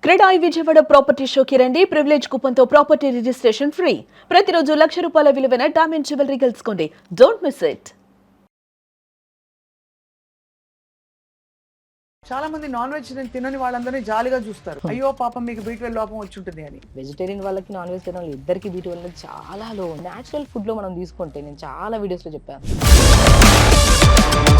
CREDAI Vijayawada property షోకి రండి. Privilege కూపన్తో ప్రాపర్టీ రిజిస్ట్రేషన్ ఫ్రీ. ప్రతిరోజు ₹1,00,000 విలువైన డైమండ్ జ్యువెలరీ గెలుచుకోండి. Don't miss it. చాలా మంది నాన్ వెజ్ తినని వాళ్ళందరినీ జాలిగా చూస్తారు. అయ్యో పాపం మీకు B12 లోపం వచ్చి ఉంటుంది అని. వెజిటేరియన్ వాళ్ళకి నాన్ వెజిటేరియన్ వాళ్ళు ఇద్దరికి B12 అనేది చాలా లో. న్యాచురల్ ఫుడ్ లో మనం తీసుకుంటే నేను చాలా వీడియోస్ లో చెప్పాను.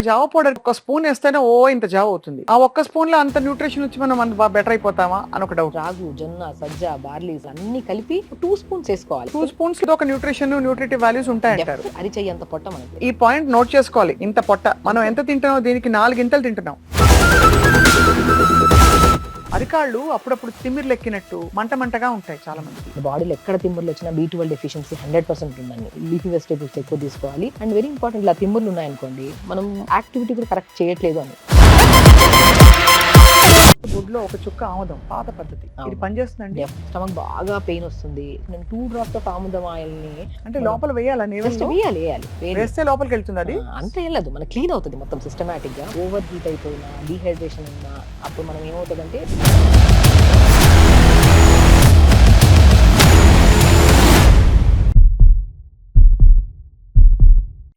జావ పౌడర్ ఒక స్పూన్ వేస్తేనే ఇంత జావ అవుతుంది. ఆ ఒక్క స్పూన్ లో అంత న్యూట్రిషన్ వచ్చి మనం బెటర్ అయిపోతామా అని ఒక డౌట్. రాగు, జొన్న, సజ్జ, బార్లీస్ అన్ని కలిపి 2 స్పూన్స్ వేసుకోవాలి. 2 స్పూన్స్ ఒక న్యూట్రిషన్ న్యూట్రిటివ్ వాల్యూస్ ఉంటాయంటారు. అరిచెయ్యి అంత పొట్ట మనకి. ఈ పాయింట్ నోట్ చేసుకోవాలి. ఇంత పొట్ట మనం ఎంత తింటున్నాం, దీనికి 4 గింతలు తింటున్నాం. అరికాళ్ళు అప్పుడప్పుడు తిమ్మిర్లు ఎక్కినట్టు మంటగా ఉంటాయి చాలా మంది బాడీలో. ఎక్కడ తిమ్ముర్లు వచ్చినా B12 డెఫిషియన్సీ 100% ఉందండి. లీఫీ వెజిటేబుల్స్ ఎక్కువ తీసుకోవాలి. అండ్ వెరీ ఇంపార్టెంట్, ఇలా తిమ్ముర్లు ఉన్నాయనుకోండి మనం యాక్టివిటీ కూడా కరెక్ట్ చేయట్లేదు అని. గుడ్లో ఒక చుక్క ఆముదం, పాత పద్ధతి. ఇది పనిచేస్తుందండి. స్టమక్ బాగా పెయిన్ వస్తుంది. నేను 2 drops ఆఫ్ ఆముదం ఆయిల్ ని అంటే లోపల వేయాలని వేయాలి. వేస్తే లోపలికి వెళ్తుంది. అది అంత వెళ్ళదు, మన క్లీన్ అవుతుంది మొత్తం సిస్టమేటిక్ గా. ఓవర్ హీట్ అయిపోయినా, డీహైడ్రేషన్ ఉన్నా అప్పుడు మనం ఏమవుతుందంటే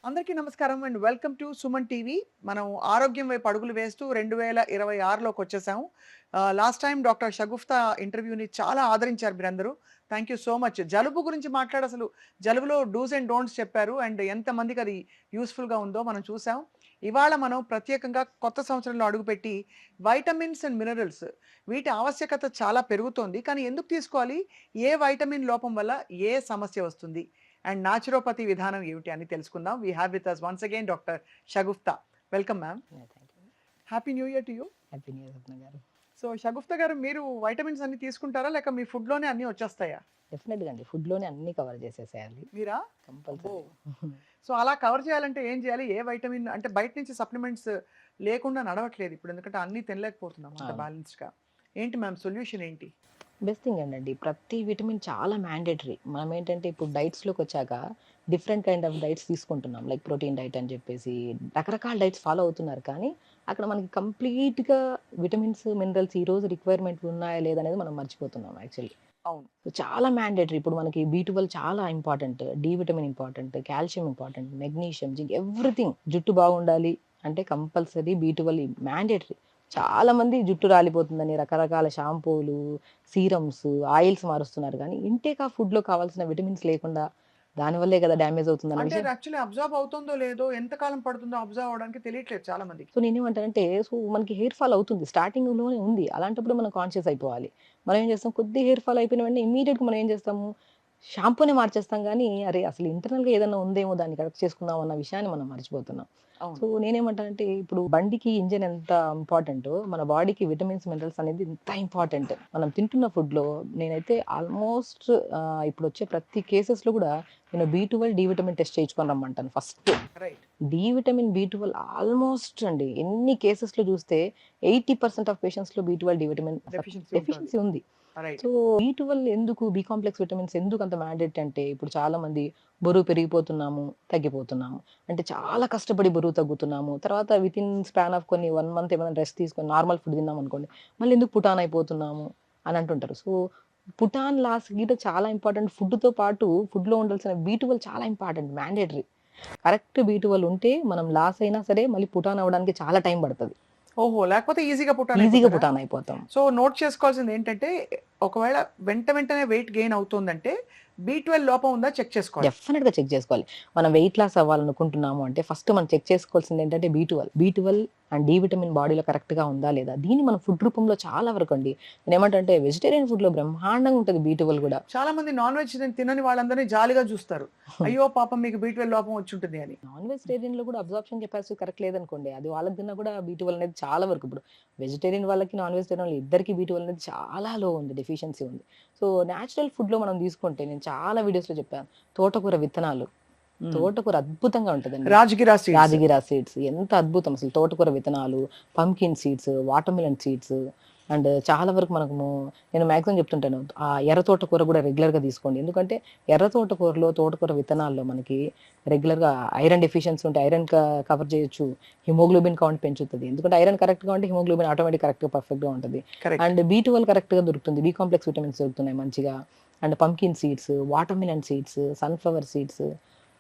అందరికీ నమస్కారం and welcome to Suman TV. మనం ఆరోగ్యం వైపు అడుగులు వేస్తూ 2026లోకి వచ్చేసాము. లాస్ట్ టైం డాక్టర్ షగుఫ్తా ఇంటర్వ్యూని చాలా ఆదరించారు మీరందరూ. Thank you so much. జలుబు గురించి అసలు జలుబులో డూస్ అండ్ డోంట్స్ చెప్పారు అండ్ ఎంతమందికి అది యూస్ఫుల్గా ఉందో మనం చూసాం. ఇవాళ మనం ప్రత్యేకంగా కొత్త సంవత్సరంలో అడుగుపెట్టి వైటమిన్స్ అండ్ మినరల్స్ వీటి ఆవశ్యకత చాలా పెరుగుతోంది. కానీ ఎందుకు తీసుకోవాలి, ఏ వైటమిన్ లోపం వల్ల ఏ సమస్య వస్తుంది అండ్ నాచురోపతి విధానం ఏమిటి అని తెలుసుకుందాం. We have with us once again doctor Shagufta. Welcome ma'am. Happy new year to you. Happy new year గారు. సో షగుఫ్తా గారు, మీరు వైటమిన్స్ అన్ని తీసుకుంటారా లేక మీ ఫుడ్లోనే అన్ని వచ్చేస్తాయా? డెఫినెట్గా అండి, ఫుడ్లోనే అన్ని కవర్ చేసేసేయాలి మీరా? కంపల్సరీ. సో అలా కవర్ చేయాలంటే ఏం చేయాలి? ఏ వైటమిన్ అంటే బయట నుంచి సప్లిమెంట్స్ లేకుండా నడవట్లేదు ఇప్పుడు, ఎందుకంటే అన్ని తినలేకపోతున్నాం అంత బ్యాలెన్స్డ్గా. ఏంటి మ్యామ్ సొల్యూషన్ ఏంటి? బెస్ట్ థింగ్ అండి, ప్రతి విటమిన్ చాలా మ్యాండేటరీ. మనం ఏంటంటే ఇప్పుడు డైట్స్లోకి వచ్చాక డిఫరెంట్ కైండ్ ఆఫ్ డైట్స్ తీసుకుంటున్నాం. లైక్ ప్రోటీన్ డైట్ అని చెప్పేసి రకరకాల డైట్స్ ఫాలో అవుతున్నారు. కానీ అక్కడ మనకి కంప్లీట్గా విటమిన్స్, మినరల్స్ ఈ రోజు రిక్వైర్మెంట్ ఉన్నాయా లేదనేది మనం మర్చిపోతున్నాం యాక్చువల్లీ. అవును, చాలా మ్యాండేటరీ. ఇప్పుడు మనకి B12 చాలా important, D vitamin important, calcium important, magnesium, zinc, everything. జుట్టు బాగుండాలి అంటే కంపల్సరీ B12 మ్యాండేటరీ. చాలా మంది జుట్టు రాలిపోతుందని రకరకాల షాంపూలు, సీరమ్స్, ఆయిల్స్ మారుస్తున్నారు. కానీ ఇంటేక్ ఆ ఫుడ్ లో కావాల్సిన విటమిన్స్ లేకుండా దానివల్లే కదా డ్యామేజ్ అవుతుంది. అంటే యాక్చువల్లీ అబ్జర్వ్ అవుతుందో లేదో, ఎంత కాలం పడుతుందో అబ్జర్వ్ అవడానికి తెలియట్లేదు చాలా మందికి. సో నేనేమంటానంటే, సో మనకి హెయిర్ ఫాల్ అవుతుంది, స్టార్టింగ్ లోనే ఉంది. అలాంటప్పుడు మనం కాన్షియస్ అయిపోవాలి. మనం ఏం చేస్తాం, కొద్ది హెయిర్ ఫాల్ అయిపోయిన వెంటనే ఇమీడియట్ గా మనం ఏం చేస్తాము, షాంపూనే మార్చేస్తాం. కానీ అరే అసలు ఇంటర్నల్ గా ఏదైనా ఉందేమో దాన్ని కరెక్ట్ చేసుకుందాం అన్న విషయాన్ని మనం మర్చిపోతున్నాం. సో నేనేమంటానంటే, ఇప్పుడు బండికి ఇంజిన్ ఎంత ఇంపార్టెంటో మన బాడీకి విటమిన్స్, మినరల్స్ అనేది ఎంత ఇంపార్టెంట్. మనం తింటున్న ఫుడ్ లో నేనైతే ఆల్మోస్ట్ ఇప్పుడు వచ్చే ప్రతి కేసెస్ లో కూడా నేను B12 డి విటమిన్ టెస్ట్ చేయించుకొని రమ్మంటాను first. D vitamin, B12 almost అండి ఎన్ని కేసెస్ లో చూస్తే 80% ఆఫ్ పేషెంట్స్ లో B12 డి విటమిన్ డెఫిషియన్సీ ఉంది. సో B12 ఎందుకు, బి కాంప్లెక్స్ విటమిన్స్ ఎందుకు అంత మ్యాండేట్ అంటే, ఇప్పుడు చాలా మంది బరువు పెరిగిపోతున్నాము, తగ్గిపోతున్నాము. అంటే చాలా కష్టపడి బరువు తగ్గుతున్నాము. తర్వాత విత్ ఇన్ స్పాన్ ఆఫ్ కొన్ని 1 month ఏమైనా రెస్ట్ తీసుకొని నార్మల్ ఫుడ్ తిన్నాం అనుకోండి, మళ్ళీ ఎందుకు పుటాన్ అయిపోతున్నాము అని అంటుంటారు. సో పుటాన్ లాస్ గీట చాలా ఇంపార్టెంట్. ఫుడ్తో పాటు ఫుడ్లో ఉండాల్సిన B12 చాలా ఇంపార్టెంట్, మ్యాండేటరీ. కరెక్ట్ B12 ఉంటే మనం లాస్ అయినా సరే మళ్ళీ పుటాన్ అవ్వడానికి చాలా టైం పడుతుంది. ఓహో, లేకపోతే ఈజీగా పుటాన్ అయిపోతాం. సో నోట్ చేసుకోవాల్సింది ఏంటంటే, ఒకవేళ వెంటనే వెయిట్ గెయిన్ అవుతుందంటే B12 లోపం ఉందా చెక్ చేసుకోవాలి. డెఫినెట్ గా చెక్ చేసుకోవాలి. మనం వెయిట్ లాస్ అవ్వాలనుకుంటున్నాము అంటే ఫస్ట్ మనం చెక్ చేసుకోవాల్సింది ఏంటంటే B12 అండ్ డి విటమిన్ బాడీలో కరెక్ట్ గా ఉందా లేదా. దీన్ని మనం ఫుడ్ రూపంలో చాలా వరకు అండి, నేను ఏమంటే వెజిటేరియన్ ఫుడ్ లో బ్రహ్మాండంగా ఉంటుంది B12 కూడా. చాలా మంది నాన్ వెజ్ తినని వాళ్ళందరినీ జాలిగా చూస్తారు. అయ్యో పాపం మీకు B12 లోపం వచ్చి ఉంటుంది అని. నాన్ వెజిటేరియన్ లో కూడా అబ్జార్ప్షన్ కెపాసిటీ కరెక్ట్ లేదనుకోండి, అది వాళ్ళకి తిన్నా కూడా B12 అనేది చాలా వరకు. ఇప్పుడు వెజిటేరియన్ వాళ్ళకి, నాన్ వెజిటేరియన్ వాళ్ళకి ఇద్దరికి B12 అనేది చాలా లో ఉంది, డెఫిషియన్సీ ఉంది. సో న్యాచురల్ ఫుడ్ లో మనం తీసుకుంటే, నేను చాలా వీడియోస్ లో చెప్పాను, తోటకూర విత్తనాలు. తోటకూర అద్భుతంగా ఉంటుందండి. రాజగిరా సీడ్స్ ఎంత అద్భుతం అసలు. తోటకూర విత్తనాలు, pumpkin seeds, watermelon seeds, and చాలా వరకు మనము నేను మాక్సిమం చెప్తుంటాను ఆ ఎర్ర తోటకూర కూడా రెగ్యులర్గా తీసుకోండి. ఎందుకంటే ఎర్ర తోటకూరలో తోటకూర విత్తనాల్లో మనకి రెగ్యులర్గా ఐరన్ డెఫిషియన్సీ ఉంటే ఐరన్ కవర్ చేయొచ్చు, హిమోగ్లోబిన్ కౌంట్ పెంచుతుంది. ఎందుకంటే ఐరన్ కరెక్ట్గా ఉంటే హిమోగ్లోబిన్ ఆటోమేటిక్ కరెక్ట్గా పర్ఫెక్ట్గా ఉంటుంది. కరెక్ట్. అండ్ B12 కరెక్ట్గా దొరుకుతుంది, బి కాంప్లెక్స్ విటమిన్స్ దొరుకుతున్నాయి మంచిగా. And pumpkin seeds, watermelon seeds, sunflower seeds,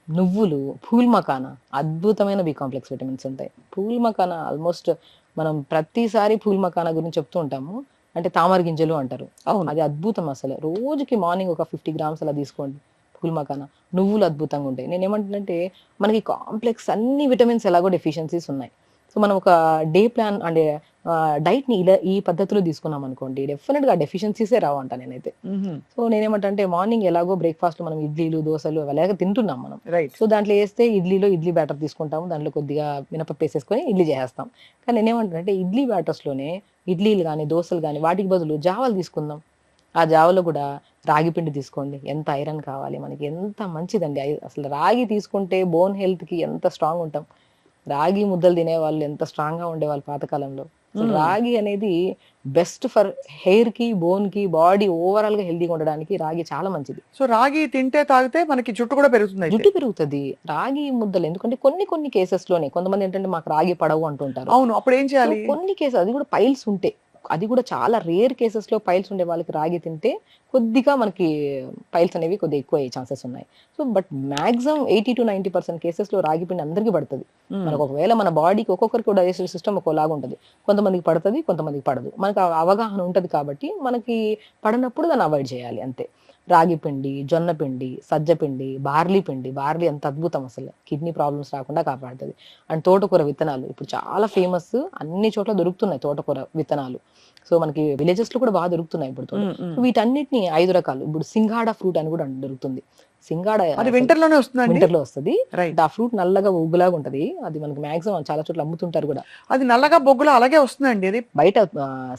నువ్వులు, పూల్ మకానా అద్భుతమైన బి కాంప్లెక్స్ విటమిన్స్ ఉంటాయి. పూల్ మకానా ఆల్మోస్ట్ మనం ప్రతిసారి పూల్ మకానా గురించి చెప్తూ ఉంటాము. అంటే తామర గింజలు అంటారు, అవును. అది అద్భుతం. అసలు రోజుకి మార్నింగ్ ఒక 50 గ్రామ్స్ అలా తీసుకోండి పూల్ మకానా. నువ్వులు అద్భుతంగా ఉంటాయి. నేను ఏమంటానంటే మనకి కాంప్లెక్స్ అన్ని విటమిన్స్ ఎలాగో డెఫిషియన్సీస్ ఉన్నాయి. సో మనం ఒక డే ప్లాన్ అంటే డైట్ని ఇలా ఈ పద్ధతిలో తీసుకున్నాం అనుకోండి, డెఫినెట్గా డెఫిషియన్సీసే రావు అంట నేనైతే. సో నేనేమంటే మార్నింగ్ ఎలాగో బ్రేక్ఫాస్ట్ మనం ఇడ్లీలు దోశలు అలాగే తింటున్నాం మనం. రైట్. సో దాంట్లో వేస్తే ఇడ్లీలో ఇడ్లీ బ్యాటర్ తీసుకుంటాము, దాంట్లో కొద్దిగా మినపప్పు వేసేసుకొని ఇడ్లీ చేసేస్తాం. కానీ నేనేమంటానంటే ఇడ్లీ బ్యాటర్స్లోనే ఇడ్లీలు కానీ దోశలు కానీ వాటికి బదులు జావాలు తీసుకుందాం. ఆ జావలో కూడా రాగి పిండి తీసుకోండి, ఎంత ఐరన్ కావాలి మనకి, ఎంత మంచిదండి. అసలు రాగి తీసుకుంటే బోన్ హెల్త్కి ఎంత స్ట్రాంగ్ ఉంటాం. రాగి ముద్దలు తినేవాళ్ళు ఎంత స్ట్రాంగ్గా ఉండేవాళ్ళు పాతకాలంలో. సో రాగి అనేది బెస్ట్ ఫర్ హెయిర్ కి, బోన్ కి, బాడీ ఓవరాల్ గా హెల్దీగా ఉండడానికి రాగి చాలా మంచిది. సో రాగి తింటే తాగితే మనకి జుట్టు కూడా పెరుగుతుంది అయితే. జుట్టు పెరుగుతుంది రాగి ముద్దలు. ఎందుకంటే కొన్ని కేసెస్ లోనే కొంతమంది ఏంటంటే మాకు రాగి పడవు అంటుంటారు. అవును, అప్పుడు ఏం సో చేయాలి? కొన్ని కేసెస్ అది కూడా పైల్స్ ఉంటే, అది కూడా చాలా రేర్ కేసెస్ లో పైల్స్ ఉండే వాళ్ళకి రాగి తింటే కొద్దిగా మనకి పైల్స్ అనేవి కొద్దిగా ఎక్కువ అయ్యే ఛాన్సెస్ ఉన్నాయి. So but maximum 80 to 90% cases లో రాగి పిండి అందరికీ పడుతుంది. మనకు ఒకవేళ మన బాడీకి ఒక్కొక్కరికి డైజెస్టివ్ సిస్టమ్ ఒకలాగా ఉంటుంది, కొంతమందికి పడుతుంది, కొంతమందికి పడదు. మనకు ఆ అవగాహన ఉంటుంది కాబట్టి మనకి పడినప్పుడు దాన్ని అవాయిడ్ చేయాలి అంతే. రాగి పిండి, జొన్న పిండి, సజ్జ పిండి, బార్లీ పిండి. బార్లీ ఎంత అద్భుతం, అసలు కిడ్నీ ప్రాబ్లమ్స్ రాకుండా కాపాడుతుంది. అండ్ తోటకూర విత్తనాలు ఇప్పుడు చాలా ఫేమస్, అన్ని చోట్ల దొరుకుతున్నాయి తోటకూర విత్తనాలు. సో మనకి విలేజెస్ లో కూడా బాగా దొరుకుతున్నాయి ఇప్పుడు వీటన్నిటిని 5 రకాలు. ఇప్పుడు సింగాడా ఫ్రూట్ అని కూడా దొరుకుతుంది. సింగాడా అది వింటర్ లోనే వస్తుందండి. వింటర్ లో వస్తుంది. రైట్. ఆ ఫ్రూట్ నల్లగా ఉగ్గులాగా ఉంటది, అది మనకి మాక్సిమం చాలా చోట్ల అమ్ముతుంటారు కూడా. అది నల్లగా బొగ్గులు అలాగే వస్తుందండి. అది బయట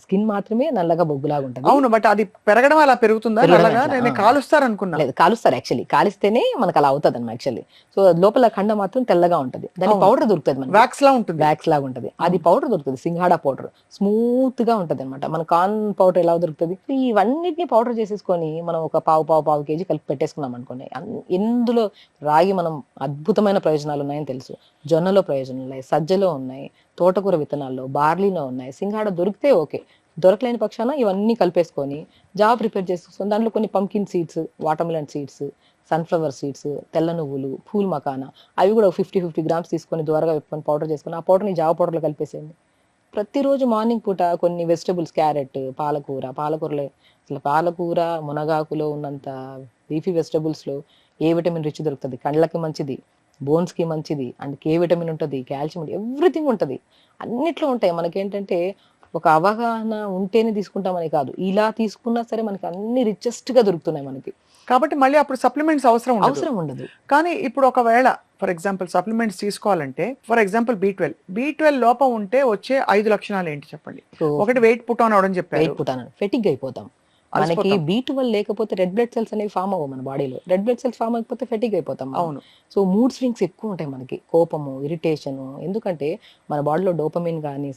స్కిన్ మాత్రమే నల్లగా బొగ్గులాగా ఉంటది. అవును, బట్ అది పెరగడం అలా పెరుగుతుందా పెరగడం నల్లగా? అట్లా, నేను కాలుస్తారు అనుకున్నా. లేదు కాలుస్తారు యాక్చువల్లీ, కాలిస్తేనే మనకు అలా అవుతుంది అన్నమాట యాక్చువల్లీ. సో లోపల ఖండ మాత్రం తెల్లగా ఉంటది, దాని అవును. పౌడర్ దొరుకుతుంది మనకి, వ్యాక్స్ లా ఉంటుంది. వ్యాక్స్ లాగా ఉంటది. అది పౌడర్ దొరుకుతుంది, సింగాడా పౌడర్. స్మూత్ గా ఉంటది అనమాట. మన కార్న్ పౌడర్ ఎలా దొరుకుతుంది. ఇవన్నిటిని పౌడర్ చేసేసుకొని మనం ఒక పావు కేజీ కలిపి పెట్టేసుకున్నాం అనుకోండి, ఇందులో రాగి మనం అద్భుతమైన ప్రయోజనాలు ఉన్నాయని తెలుసు. జొన్నలో ప్రయోజనాలు ఉన్నాయి, సజ్జలో ఉన్నాయి, తోటకూర విత్తనాల్లో, బార్లీలో ఉన్నాయి. సింగాడా దొరికితే ఓకే, దొరకలేని పక్షాన ఇవన్నీ కలిపేసుకొని జావ ప్రిపేర్ చేసుకొని దాంట్లో కొన్ని pumpkin seeds, watermelon seeds, sunflower seeds, తెల్ల నువ్వులు, పూల్ మకానా అవి కూడా 50 గ్రామ్స్ తీసుకొని దూరగా పెట్టుకొని పౌడర్ చేసుకొని ఆ పౌడర్ని జావ పౌడర్లో కలిపేసేయండి. ప్రతిరోజు మార్నింగ్ పూట కొన్ని వెజిటబుల్స్, క్యారెట్, పాలకూరలో అసలు పాలకూర మునగాకులో ఉన్నంత లీఫీ వెజిటబుల్స్లో ఏ విటమిన్ రిచ్ దొరుకుతుంది, కళ్ళకి మంచిది, బోన్స్కి మంచిది, అండ్ కే విటమిన్ ఉంటుంది, కాల్షియం ఉంటుంది, ఎవ్రీథింగ్ ఉంటుంది, అన్నిట్లో ఉంటాయి. మనకేంటంటే ఒక అవగాహన ఉంటేనే తీసుకుంటామని కాదు, ఇలా తీసుకున్నా సరే మనకి అన్ని రిచెస్ట్ గా దొరుకుతున్నాయి మనకి. కాబట్టి మళ్ళీ అప్పుడు సప్లిమెంట్స్ అవసరం ఉండదు. కానీ ఇప్పుడు ఒకవేళ ఫర్ ఎగ్జాంపుల్ సప్లిమెంట్స్ తీసుకోవాలంటే, ఫర్ ఎగ్జాంపుల్ B12 లోపం ఉంటే వచ్చే 5 లక్షణాలు ఏంటి చెప్పండి. ఒకటి వెయిట్ పుట్ ఆన్ అవడం చెప్పారు, ఫెటిగ్ అయిపోతాం. మనకి B12 లేకపోతే రెడ్ బ్లడ్ సెల్స్ అనేవి ఫామ్ అవ్వవు మన బాడీలో. రెడ్ బ్లడ్ సెల్స్ ఫామ్ అయిపోతే ఫెటిగ్ అయిపోతాం. అవును. సో మూడ్ స్వింగ్స్ ఎక్కువ ఉంటాయి మనకి, కోపము, ఇరిటేషన్. ఎందుకంటే మన బాడీలో డోపమిన్ కానీ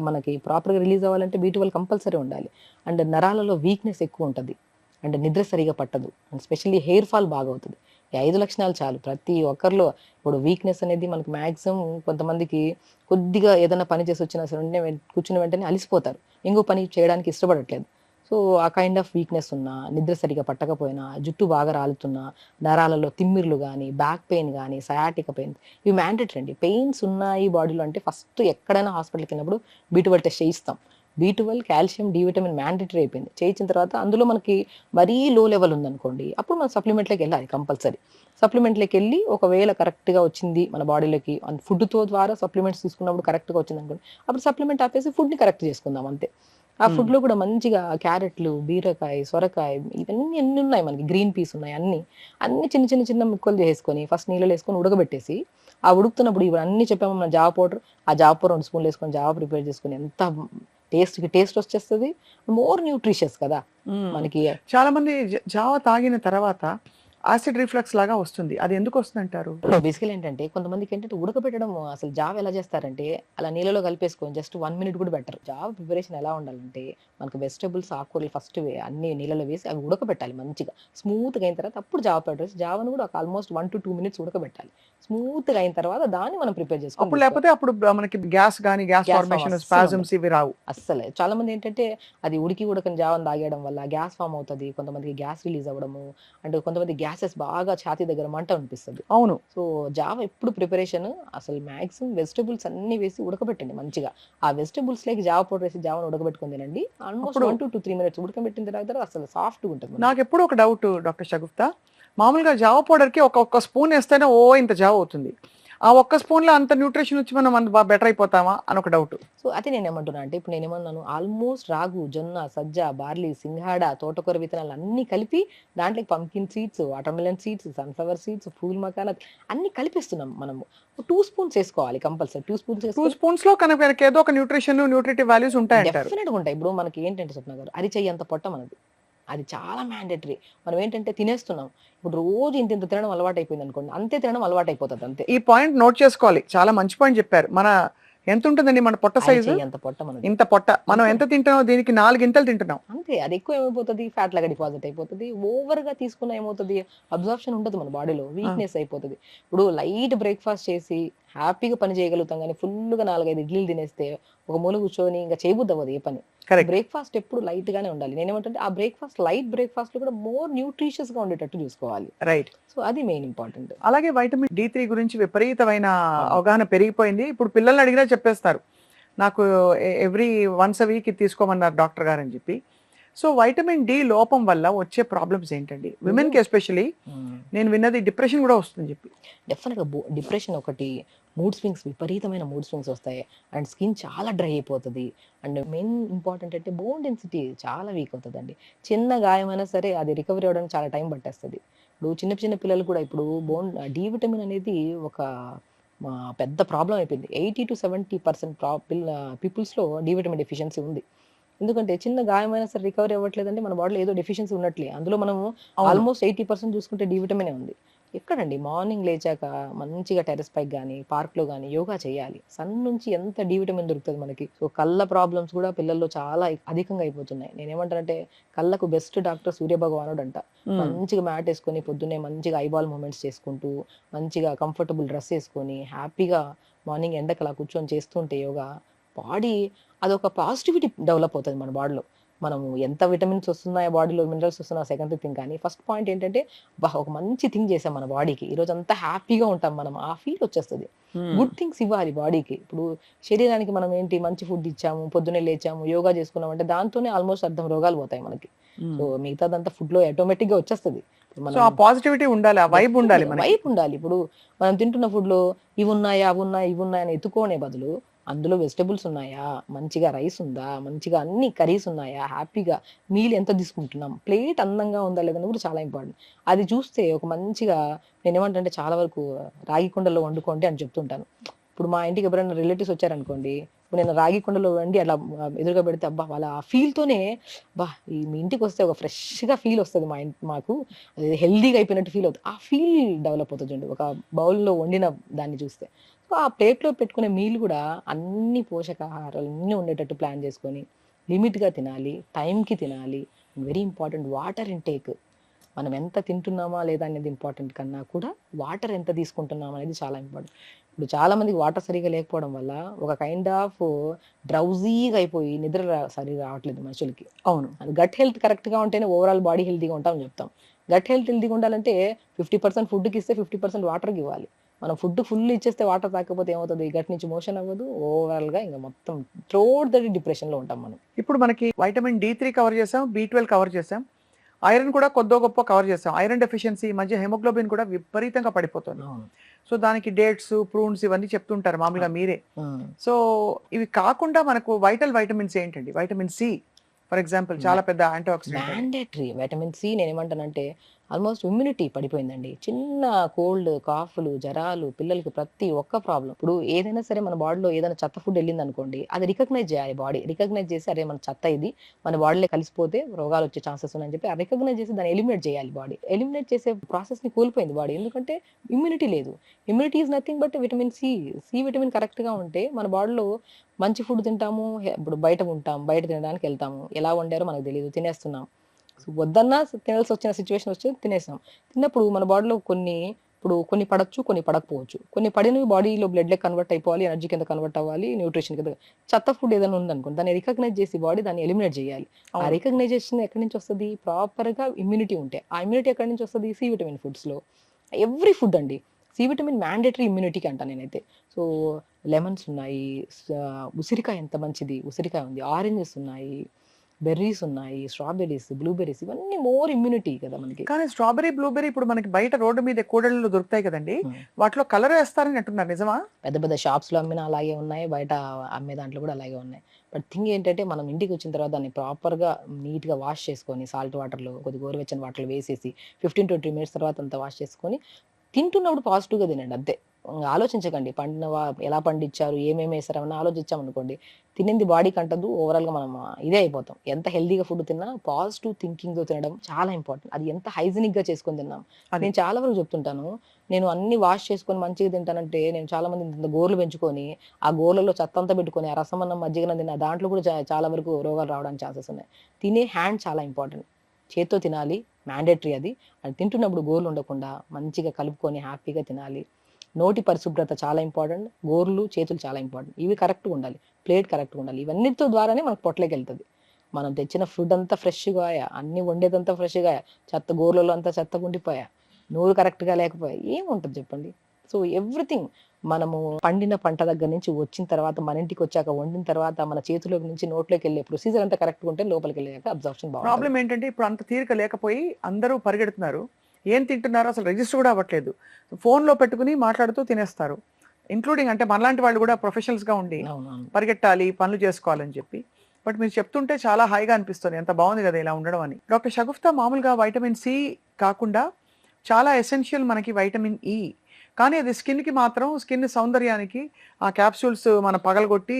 మనకి ప్రాపర్గా రిలీజ్ అవ్వాలంటే B12 కంపల్సరీ ఉండాలి. అండ్ నరాలలో వీక్నెస్ ఎక్కువ ఉంటుంది, అండ్ నిద్ర సరిగా పట్టదు, అండ్ స్పెషల్లీ హెయిర్ ఫాల్ బాగా అవుతుంది. ఈ 5 లక్షణాలు చాలు ప్రతి ఒక్కరిలో. ఇప్పుడు వీక్నెస్ అనేది మనకి మ్యాక్సిమం కొంతమందికి కొద్దిగా ఏదైనా పని చేసి వచ్చినా సరే కూర్చున్న వెంటనే అలిసిపోతారు, ఇంకో పని చేయడానికి ఇష్టపడట్లేదు. సో ఆ కైండ్ ఆఫ్ వీక్నెస్ ఉన్నా, నిద్ర సరిగా పట్టకపోయినా, జుట్టు బాగా రాలుతున్నా, నరాలలో తిమ్మిర్లు కానీ, బ్యాక్ పెయిన్ కానీ, సయాటిక పెయిన్, ఇవి మ్యాండేటరీ అండి. పెయిన్స్ ఉన్నాయి బాడీలో అంటే ఫస్ట్ ఎక్కడైనా హాస్పిటల్కి వెళ్ళినప్పుడు B12 టెస్ట్ చేయిస్తాం. B12, calcium, D vitamin mandatory అయిపోయింది. చేయించిన తర్వాత అందులో మనకి మరీ లో లెవెల్ ఉందనుకోండి, అప్పుడు మనం సప్లిమెంట్లోకి వెళ్ళాలి కంపల్సరీ. సప్లిమెంట్లోకి వెళ్ళి ఒకవేళ కరెక్ట్గా వచ్చింది మన బాడీలోకి, ఫుడ్తో ద్వారా సప్లిమెంట్స్ తీసుకున్నప్పుడు కరెక్ట్గా వచ్చింది అనుకోండి, అప్పుడు సప్లిమెంట్ ఆపేసి ఫుడ్ని కరెక్ట్ చేసుకుందాం అంతే. ఆ ఫుడ్లో కూడా మంచిగా క్యారెట్లు, బీరకాయ, సొరకాయ, ఇవన్నీ ఎన్ని ఉన్నాయి మనకి, గ్రీన్ పీస్ ఉన్నాయి, అన్ని చిన్న ముక్కలు చేసుకొని ఫస్ట్ నీళ్ళు వేసుకొని ఉడకబెట్టేసి, ఆ ఉడుకుతున్నప్పుడు ఇప్పుడు అన్ని చెప్పాము మన జావ పౌడర్, ఆ జావ పౌడర్ 2 స్పూన్లు వేసుకొని జావ ప్రిపేర్ చేసుకొని ఎంత టేస్ట్ వచ్చేస్తుంది, మోర్ న్యూట్రిషియస్ కదా మనకి. చాలా మంది జావ తాగిన తర్వాత యాసిడ్ రిఫ్లక్స్ లాగా వస్తుంది. అది ఎందుకు వస్తుంది అంటారు? బేసికల్ ఏంటంటే కొంతమందికి ఏంటంటే ఉడకబెట్టడం అసలు జావ ఎలా చేస్తారంటే అలా నీళ్ళలో కలిపేసుకొని జస్ట్ 1 మినిట్ కూడా బెటర్. జావ ప్రిపరేషన్ ఎలా ఉండాలంటే మనకు వెజిటబుల్స్ ఆకుకూరలు ఫస్ట్ అన్ని నీళ్ళలో వేసి అవి ఉడకబెట్టాలి మంచిగా. స్మూత్‌గా అయిన తర్వాత అప్పుడు జావ పౌడర్ వేసి జావను కూడా ఒక ఆల్మోస్ట్ 1-2 మినిట్స్ ఉడకబెట్టాలి. స్మూత్‌గా అయిన తర్వాత దాన్ని మనం ప్రిపేర్ చేసుకొని అప్పుడు తీసుకోవాలి. లేకపోతే అప్పుడు మనకి గ్యాస్ గాని, గ్యాస్ గ్యాస్ ఫార్మ్ ఫార్మేషన్, అస్సలు స్పాజమ్స్ ఉండదు. ఇవి రావు. అస్సలే. చాలా మంది ఏంటంటే అది ఉడకని జావని తాగేయడం వల్ల గ్యాస్ ఫార్మ్ అవుతది. కొంతమందికి గ్యాస్ రిలీజ్ అవ్వడము, అండ్ కొంతమంది గ్యాసెస్ బాగా ఛాతీ దగ్గర మంట అనిపిస్తది. అవును. సో, జావ ఎప్పుడు ప్రిపరేషన్ అసలు మాక్సిమం వెజిటబుల్స్ అన్నీ వేసి ఉడకబెట్టండి మంచిగా. ఆ వెజిటబుల్స్‌లోకి జావ పౌడర్ వేసి జావను ఉడకబెట్టుకొని తినండి. ఆల్మోస్ట్ అప్పుడు 1-3 మినిట్స్ ఉడకబెట్టిన తర్వాత అసలు సాఫ్ట్‌గా ఉంటది మనకి. నాకెప్పుడు ఒక డౌట్ డాక్టర్ షగుఫ్తా. మామూలుగా జావ పౌడర్‌కి ఒక్క స్పూన్ ఏస్తేనే ఇంత జావ అవుతుంది. ఆ ఒక్క స్పూన్‌లో అంత న్యూట్రిషన్ వచ్చి మనం అంత బెటర్ అయిపోతామా అని ఒక డౌట్. సో, అదే నేనేమంటున్నా అంటే ఇప్పుడు నేనేమన్నాను ఆల్మోస్ట్ రాగు, జొన్న, సజ్జ, బార్లీ, సింఘాడ, తోటకూర విత్తనాలు అన్నీ కలిపి దాంట్లోకి pumpkin seeds, watermelon seeds, sunflower seeds, phool makhana అన్నీ కలిపేస్తున్నాం మనము. 2 స్పూన్స్ ఏసుకోవాలి కంపల్సరీ. 2 స్పూన్స్ 2 ఏసుకొని స్పూన్స్‌లో కనుక మనకేదో ఒక న్యూట్రిటివ్ వాల్యూస్ ఉంటాయంటారు. డెఫినిట్‌గా ఉంటాయి. ఇప్పుడు మనకి ఏంటంటే స్వప్న గారు అరిచెయ్యంత పొట్ట మనది. అది చాలా మ్యాండేటరీ. మనం ఏంటంటే తినేస్తున్నాం. ఇప్పుడు రోజు ఇంతింత తినడం అలవాటయిపోయిందనుకోండి. అంతే తినడం అలవాటయిపోతది అంతే. ఈ పాయింట్ నోట్ చేసుకోవాలి. చాలా మంచి పాయింట్ చెప్పారు. ఎంతుంటుందండి మన పొట్ట సైజు? అరిచెయ్యంత పొట్ట మనది. ఇంత పొట్ట. మనం అంతే. ఎంత తింటున్నాం? దీనికి 4 గింతలు తింటున్నాం. అంతే. అది ఎక్కువ ఏమైపోతది ఫ్యాట్ లాగా డిపాజిట్ అయిపోతది. ఓవర్‌గా తీసుకున్న ఏమవుతది అబ్జార్ప్షన్ ఉండదు మన బాడీలో. ఆ! వీక్‌నెస్ అయిపోతది. ఇప్పుడు లైట్ బ్రేక్‌ఫాస్ట్ చేసి హ్యాపీగా పని చేయగలుగుతాం గానీ ఫుల్‌గా 4, 5 ఇడ్లీలు తినేస్తే ఒక మూల కూర్చొని ఇంక చేయబుద్దవ్వదు ఏ పని. కరెక్ట్. బ్రేక్‌ఫాస్ట్ ఎప్పుడు లైట్‌గానే ఉండాలి. నేనేమంటంటే ఆ బ్రేక్‌ఫాస్ట్ లైట్ బ్రేక్‌ఫాస్ట్‌లో కూడా మోర్ న్యూట్రిషియస్‌గా ఉండేటట్టు చూసుకోవాలి. రైట్. సో, అది మెయిన్ ఇంపార్టెంట్. అలాగే వైటమిన్ డి3 గురించి విపరీతమైన అవును. అవగాహన పెరిగిపోయింది. ఇప్పుడు పిల్లల్ని అడిగినా చెప్పేస్తారు. నాకు ఎవ్రీ వన్స్ ఎ వీక్ ఇది తీసుకోమన్నారు డాక్టర్ గారని చెప్పి. సో వైటమిన్ డి లోపం వల్ల వచ్చే ప్రాబ్లమ్స్ ఏంటండి? విమెన్‌కి ఎస్పెషల్లీ హ్మ్. నేను విన్నది డిప్రెషన్ కూడా వస్తుందని చెప్పి. డెఫినెట్‌గా డిప్రెషన్ ఒకటి, మూడ్ స్వింగ్స్ విపరీతమైన మూడ్ స్వింగ్స్ వస్తాయి. అండ్ స్కిన్ చాలా డ్రై అయిపోతది. అండ్ మెయిన్ ఇంపార్టెంట్ అంటే బోన్ డెన్సిటీ చాలా వీక్ అవుతదండి. చిన్న గాయమైనా సరే అది రికవరీ అవ్వడానికి చాలా టైం పట్టేస్తది. ఇప్పుడు చిన్న చిన్న పిల్లలు కూడా ఇప్పుడు డి విటమిన్ అనేది ఒక పెద్ద ప్రాబ్లమ్ అయిపోయింది. 80-70% పీపుల్స్‌లో డి విటమిన్ డెఫిషియన్సీ ఉంది. ఎందుకంటే చిన్న గాయమైనా సరే రికవరీ అవ్వట్లేదంటే మన బాడీలో ఏదో డెఫిషియన్సీ ఉన్నట్లే. అందులో మనము అవును. ఆల్మోస్ట్ 80% చూసుకుంటే డి విటమినే ఉంది. ఎక్కడండి మార్నింగ్ లేచాక మంచిగా టెర్రస్ పైకి గాని, పార్క్‌లో గాని యోగా చేయాలి. సన్ నుంచి ఎంత డి విటమిన్ దొరుకుతది మనకి. సో, కళ్ళ ప్రాబ్లమ్స్ కూడా పిల్లల్లో చాలా అధికంగా అయిపోతున్నాయి. నేనేమంటానంటే కళ్ళకు బెస్ట్ డాక్టర్ సూర్య భగవానుడంట. హ్మ్. మంచిగా మ్యాట్ ఏసుకొని పొద్దున్నే మంచిగా ఐబాల్ మూవ్‌మెంట్స్ చేసుకుంటూ, మంచిగా కంఫర్టబుల్ డ్రెస్ ఏసుకొని, హ్యాపీగా మార్నింగ్ ఎండకి అలా కూర్చొని చేస్తుంటే యోగా బాడీ అదొక పాజిటివిటీ డెవలప్ అవుతది మన బాడీలో. మనము ఎంత విటమిన్స్ వస్తున్నాయి బాడీలో, మినరల్స్ వస్తున్నాయి సెకండరీ థింగ్ కానీ, ఫస్ట్ పాయింట్ ఏంటంటే ఒక మంచి థింగ్ చేసాం మన బాడీకి. ఈరోజంతా హ్యాపీగా ఉంటాం మనం. ఆ ఫీల్ వచ్చేస్తది. హ్మ్. గుడ్ థింగ్స్ ఇవ్వాలి బాడీకి. ఇప్పుడు శరీరానికి మనం ఏంటి మంచి ఫుడ్ ఇచ్చాము, పొద్దున్నే లేచాము, యోగా చేసుకున్నామంటే దాంతోనే ఆల్మోస్ట్ అర్ధం రోగాలు పోతాయి మనకి. సో, హ్మ్. మిగతాదంతా ఫుడ్‌లో ఆటోమేటిక్‌గా వచ్చేస్తది. సో మనం ఆ పాజిటివిటీ ఉండాలి. ఆ వైబ్ ఉండాలి డెఫినెట్‌గా మనకి. వైబ్ ఉండాలి. ఇప్పుడు మనం తింటున్న ఫుడ్‌లో ఇవున్నాయా, అవున్నాయి, ఇవున్నాయి అని ఎతుక్కోనే బదులు, అందులో వెజిటబుల్స్ ఉన్నాయా? మంచిగా రైస్ ఉందా? మంచిగా అన్ని కర్రీస్ ఉన్నాయా? హ్యాపీగా మీల్ ఎంత తీసుకుంటున్నాం? ప్లేట్ అందంగా ఉందా? లేదా? అని కూడా చాలా ఇంపార్టెంట్. అది చూస్తే ఒక మంచిగా నేనేమంటానంటే చాలా వరకు రాగి కుండలో వండుకోండి అని చెప్తుంటాను. ఇప్పుడు మా ఇంటికి ఎవరైనా రిలేటివ్స్ వచ్చారనుకోండి, ఇప్పుడు నేను రాగి కుండలో వండి అలా ఎదురుగా పెడితే అబ్బా! వాళ్ళ ఆ ఫీల్‌తోనే అబ్బా! మీ ఇంటికొస్తే ఒక ఫ్రెష్‌గా ఫీల్ వస్తది మాకు. అది హెల్తీగా అయిపోయినట్టు ఫీల్ అవుతది. ఆ ఫీల్ డెవలప్ అవుతది చూడండి. ఒక బౌల్‌లో వండిన దాన్ని చూస్తే. సో, ఆ ప్లేట్‌లో పెట్టుకునే మీల్ గూడా అన్ని పోషకాహారాలు అన్నీ ఉండేటట్టు ప్లాన్ చేసుకొని, లిమిట్‌గా తినాలి, టైంకి తినాలి. Very important water intake. మనం ఎంత తింటున్నామా లేదా అనేది ఇంపార్టెంట్ కన్నా కూడా వాటర్ ఎంత తీసుకుంటున్నాం అనేది చాలా ఇంపార్టెంట్. ఇప్పుడు చాలా మందికి వాటర్ సరిగ్గా లేకపోవడం వల్ల ఒక కైండ్ ఆఫ్ డ్రౌజీగా అయిపోయి నిద్ర సరిగ్గా రావట్లేదు మనుషులకి. అవును. అది గట్ హెల్త్ కరెక్ట్‌గా ఉంటేనే ఓవరాల్ బాడీ హెల్తీగా ఉంటామని చెప్తాం. గట్ హెల్త్ హెల్తీగా ఉండాలంటే 50% ఫుడ్‌కిస్తే 50% వాటర్‌కి ఇవ్వాలి. మనం ఫుడ్ ఫుల్ ఇచ్చేస్తే వాటర్ తాగకపోతే ఏమవుతది? గట్ నుంచి మోషన్ అవ్వదు. ఓవరాల్‌గా ఇంక మొత్తం త్రూఅవుట్ ద డే డిప్రెషన్‌లో ఉంటాం మనం. ఇప్పుడు మనకి వైటమిన్ డి3 కవర్ చేసాం, బి12 కవర్ చేసాం. ఐరన్ కూడా కొద్దో గొప్పో కవర్ చేసాం. ఐరన్ డెఫిషియన్సీ ఈ మధ్య హిమోగ్లోబిన్ కూడా విపరీతంగా పడిపోతుంది. అవును. సో దానికి డేట్స్, ప్రూన్స్ ఇవన్నీ చెప్తుంటారు మామూలుగా మీరే. హ్మ్. సో ఇవి కాకుండా మనకు వైటమిన్స్ ఏంటండి? వైటమిన్ సి ఫర్ ఎగ్జాంపుల్ మ్యా చాలా పెద్ద యాంటీ ఆక్సిడెంట్ అది. మ్యాండేటరీ. విటమిన్ సి నేనేమంటానంటే ఆల్మోస్ట్ ఇమ్యూనిటీ పడిపోయిందండి. చిన్న కోల్డ్, కాఫ్‌లు, జరాలు పిల్లలకి ప్రతి ఒక్క ప్రాబ్లమ్. ఇప్పుడు ఏదైనా సరే మన బాడీలో ఏదైనా చెత్త ఫుడ్ ఎళ్ళిందనుకోండి, అది రికగ్నైజ్ చేయాలి బాడీ. రికగ్నైజ్ చేసి అరే! మన చెత్త ఇది. మన బాడీలో కలిసిపోతే రోగాలొచ్చే ఛాన్సెస్ ఉన్నాయని చెప్పి రికగ్నైజ్ చేసి దాన్ని ఎలిమినేట్ చేయాలి బాడీ. ఎలిమినేట్ చేసే ప్రాసెస్‌ని కోల్పోయింది బాడీ. ఎందుకంటే ఇమ్యూనిటీ లేదు. Immunity is nothing but vitamin C. C vitamin కరెక్ట్‌గా ఉంటే మన బాడీలో మంచి ఫుడ్ తింటాము. ఇప్పుడు బయట ఉంటాం. బయట తినడానికెళ్తాము. ఎలా వండారో మనకు తెలీదు. తినేస్తున్నాం. సో వద్దన్నా తినాల్సొచ్చిన సిట్యుయేషన్ వచ్చి తినేసాం. తిన్నప్పుడు మన బాడీలో కొన్ని పడొచ్చు, కొన్ని పడకపోవచ్చు. కొన్ని పడినవి బాడీలో బ్లడ్‌లోకి కన్వర్ట్ అయిపోవాలి, ఎనర్జీ కింద కన్వర్ట్ అవ్వాలి, న్యూట్రిషన్ కింద. చెత్త ఫుడ్ ఏదైనా ఉందనుకోండి, దాన్ని రికగ్నైజ్ చేసి బాడీ దాన్ని ఎలిమినేట్ చేయాలి. ఆ అవును. రికగ్నైజేషన్ ఎక్కడి నుంచి వస్తది? ప్రాపర్‌గా ఇమ్యూనిటీ ఉంటే. ఆ ఇమ్యూనిటీ ఎక్కడి నుంచి వస్తది? సి విటమిన్ ఫుడ్స్‌లో. ఎవ్రీ ఫుడ్ అండి. సి విటమిన్ మ్యాండేటరీ ఇమ్యూనిటీకి అంటా నేనైతే. సో లెమన్స్ ఉన్నాయి, ఉసిరికాయ ఎంత మంచిది. ఉసిరికాయ ఉంది. ఆరెంజెస్ ఉన్నాయి. బెర్రీస్ ఉన్నాయి, స్ట్రాబెర్రీస్, బ్లూబెర్రీస్ ఇవన్నీ మోర్ ఇమ్యూనిటీ కదా మనకి. కానీ స్ట్రాబెర్రీ, బ్లూబెర్రీ ఇప్పుడు మనకి బయట రోడ్డు మీద కూడళ్లలో దొరుకుతాయి కదండీ! హ్మ్. వాటిలో కలర్ ఏస్తారని అంటున్నారు నిజమా? పెద్ద పెద్ద షాప్స్‌లో అమ్మినా అలాగే ఉన్నాయి. బయట అమ్మే దాంట్లో కూడా అలాగే ఉన్నాయి. బట్ థింగ్ ఏంటంటే మనం ఇంటికొచ్చిన తర్వాత దాన్ని ప్రాపర్‌గా నీట్‌గా వాష్ చేసుకొని సాల్ట్ వాటర్‌లో కొద్దిగా గోరువెచ్చని వాటర్‌లో వేసేసి 15-20 మినిట్స్ తర్వాత అంతా వాష్ చేసుకొని తింటున్నప్పుడు పాజిటివ్‌గా తినండి అంతే. ఆలోచించకండి ఎలా పండించారు, ఏమేమి ఏసారని ఆలోచించామనుకోండి, తినింది బాడీకి అంటదు. ఓవరాల్‌గా మనం ఇదే అయిపోతాం. ఎంత హెల్తీగా ఫుడ్ తిన్నా పాజిటివ్ థింకింగ్‌తో తినడం చాలా ఇంపార్టెంట్. అది ఎంత హైజీనిక్‌గా చేసుకొని తిన్నాం. అది. నేను చాలా వరకు చెప్తుంటాను. నేను అన్నీ వాష్ చేసుకొని మంచిగా తింటానంటే, నేను చాలా మంది ఇంత గోర్లు పెంచుకొని, ఆ గోర్లలో చెత్తంతా పెట్టుకొని, ఆ రసమన్నం, మజ్జిగన్నం తిన్న దాంట్లో కూడా చాలా వరకు రోగాలు రావడానికి ఛాన్సెస్ ఉన్నాయి. తినే హ్యాండ్ చాలా ఇంపార్టెంట్. చేత్తో తినాలి. మ్యాండేటరీ అది. అది తింటున్నప్పుడు గోర్లు ఉండకుండా మంచిగా కలుపుకొని హ్యాపీగా తినాలి. నోటి పరిశుభ్రత చాలా ఇంపార్టెంట్. గోర్లు, చేతులు చాలా ఇంపార్టెంట్. ఇవి కరెక్ట్‌గా ఉండాలి. ప్లేట్ కరెక్ట్‌గా ఉండాలి. ఇవన్నిటితో ద్వారానే మనకు పొట్టలోకెళ్తది. మనం తెచ్చిన ఫుడ్ అంతా ఫ్రెష్‌గాయ, అన్నీ వండేదంతా ఫ్రెష్‌గాయ, గోర్లలో అంతా చెత్తగుండిపోయా, నూరు కరెక్ట్‌గా లేకపోయా ఏముంటది చెప్పండి? సో, ఎవ్రీథింగ్ మనము పండిన పంట దగ్గర నుంచి వచ్చిన తర్వాత, మన ఇంటికొచ్చాక వండిన తర్వాత, మన చేతిలోకి నుంచి నోట్లోకెళ్ళే ప్రొసీజర్ అంతా కరెక్ట్‌గా ఉంటే లోపలికెళ్ళాక అబ్జార్ప్షన్ బావుంటది. ప్రాబ్లమ్ ఏంటంటే ఇప్పుడు అంత తీరిక లేకపోయి అందరూ పరిగెడుతున్నారు. ఏం తింటున్నారో అసలు రిజిస్టర్ కూడా అవ్వట్లేదు. ఫోన్‌లో పెట్టుకొని మాట్లాడుతూ తినేస్తారు. ఇంక్లూడింగ్ అంటే మనలాంటి వాళ్ళు కూడా ప్రొఫెషనల్స్‌గా ఉండి అవునవును. పరిగెట్టాలి, పనులు చేసుకోవాలని చెప్పి. బట్ మీరు చెప్తుంటే చాలా హాయిగా అనిపిస్తుంది. ఎంత బాగుంది కదా ఇలా ఉండడం అని. డాక్టర్ షగుఫ్తా మామూలుగా వైటమిన్ సి కాకుండా చాలా ఎసెన్షియల్ మనకి వైటమిన్ ఇ. కానీ అది స్కిన్‌కి మాత్రం స్కిన్ సౌందర్యానికి ఆ క్యాప్సూల్స్ మనం పగలగొట్టి